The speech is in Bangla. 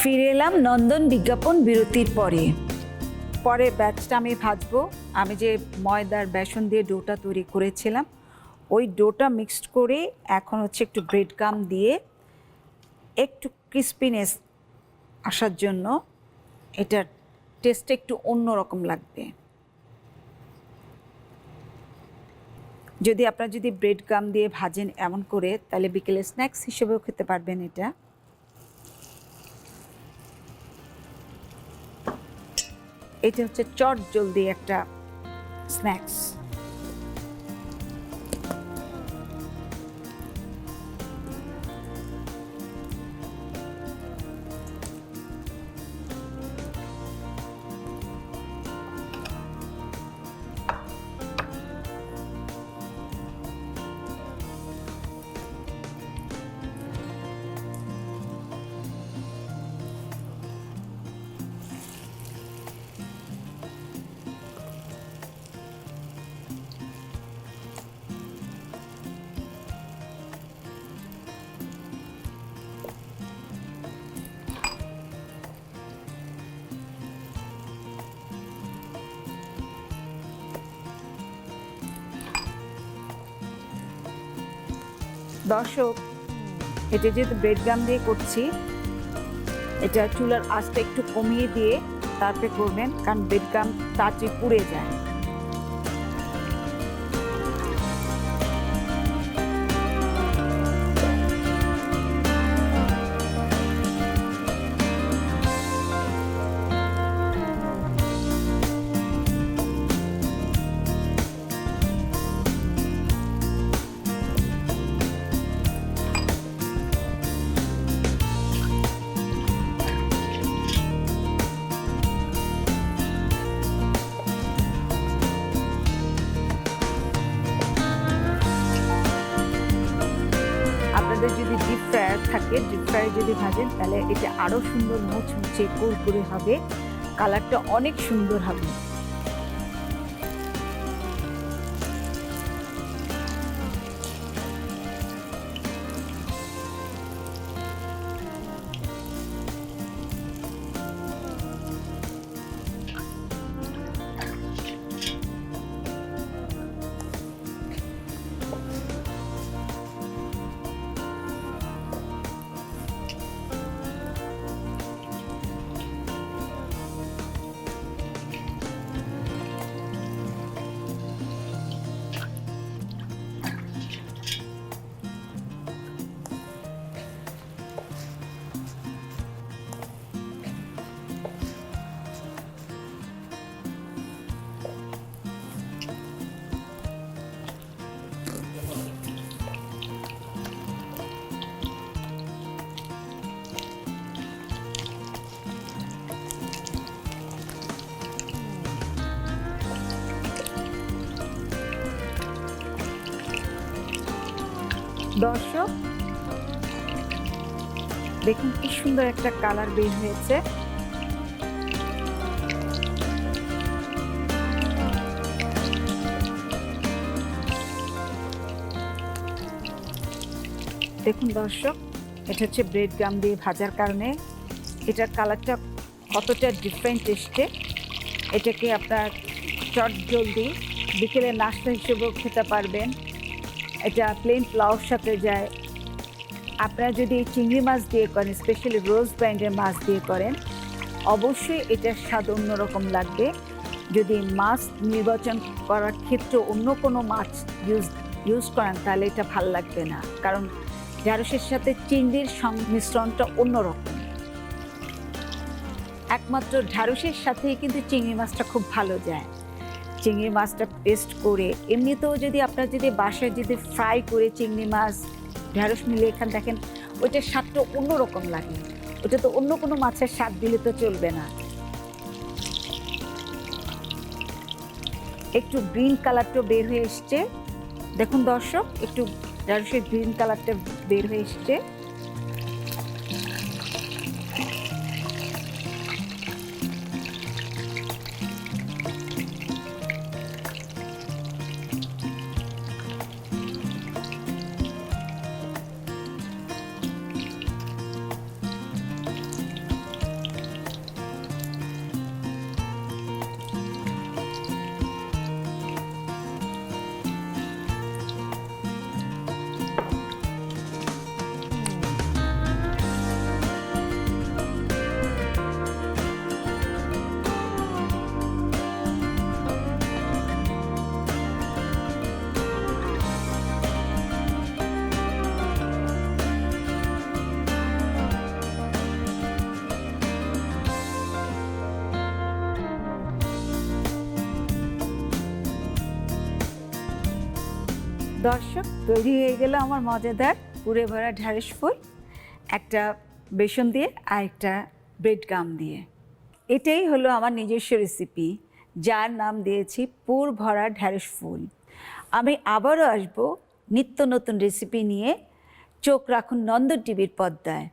ফিরে এলাম নন্দন বিজ্ঞাপন বিরতির পরে। পরে ব্যাচটা আমি ভাজবো। আমি যে ময়দার বেসন দিয়ে ডোটা তৈরি করেছিলাম, ওই ডোটা মিক্সড করে এখন হচ্ছে একটু ব্রেড গাম দিয়ে একটু ক্রিস্পিনেস আসার জন্য এটার টেস্টটা একটু অন্যরকম লাগবে। যদি আপনারা যদি ব্রেড গাম দিয়ে ভাজেন এমন করে, তাহলে বিকেলে স্ন্যাক্স হিসেবেও খেতে পারবেন। এটা হচ্ছে চট জলদি একটা স্ন্যাক্স। দর্শক, এটা যেহেতু ব্রেড গাম দিয়ে করছি, এটা চুলার আঁচটা একটু কমিয়ে দিয়ে তারপরে করবেন, কারণ ব্রেড গাম তাড়াতাড়ি পুড়ে যায়। আপনাদের যদি ডিপ ফ্রায়ার থাকে, ডিপ ফ্রায়ার যদি ভাজেন, তাহলে এটা আরও সুন্দর মুচমুচে কুরকুরে হবে, কালারটা অনেক সুন্দর হবে। দর্শক, দেখুন কি সুন্দর একটা কালার বের হয়েছে। দেখুন দর্শক, এটা হচ্ছে ব্রেড গাম দিয়ে ভাজার কারণে এটার কালারটা কতটা ডিফারেন্ট এসছে। এটাকে আপনার চট জলদি বিকেলে নাস্তা হিসেবেও খেতে পারবেন। এটা প্লেন পোলাওর সাথে যায়। আপনারা যদি চিংড়ি মাছ দিয়ে করেন, স্পেশালি রোজ ব্র্যান্ডের মাছ দিয়ে করেন, অবশ্যই এটার স্বাদ অন্যরকম লাগবে। যদি মাছ নির্বাচন করার ক্ষেত্রে অন্য কোনো মাছ ইউজ করেন, তাহলে এটা ভাল লাগবে না, কারণ ঢ্যাঁড়সের সাথে চিংড়ির সংমিশ্রণটা অন্যরকম। একমাত্র ঢ্যাঁড়সের সাথেই কিন্তু চিংড়ি মাছটা খুব ভালো যায়। চিংড়ি মাছটা পেস্ট করে, এমনিতেও যদি আপনার যদি বাসায় যদি ফ্রাই করে চিংড়ি মাছ ঢ্যাঁড়স মিলে এখানে দেখেন, ওইটার স্বাদটা অন্যরকম লাগে। ওটা তো অন্য কোনো মাছের স্বাদ দিলে তো চলবে না। একটু গ্রিন কালারটা বের হয়ে এসছে। দেখুন দর্শক, একটু ঢ্যাঁড়সের গ্রিন কালারটা বের হয়ে এসছে। দর্শক, তৈরি হয়ে গেল আমার মজাদার পুরে ভরা ঢ্যাঁড়স ফুল, একটা বেসন দিয়ে আর একটা ব্রেড গাম দিয়ে। এটাই হলো আমার নিজস্ব রেসিপি, যার নাম দিয়েছি পুর ভরা ঢ্যাঁড়স ফুল। আমি আবারও আসবো নিত্য নতুন রেসিপি নিয়ে। চোখ রাখুন নন্দন টিভির পর্দায়।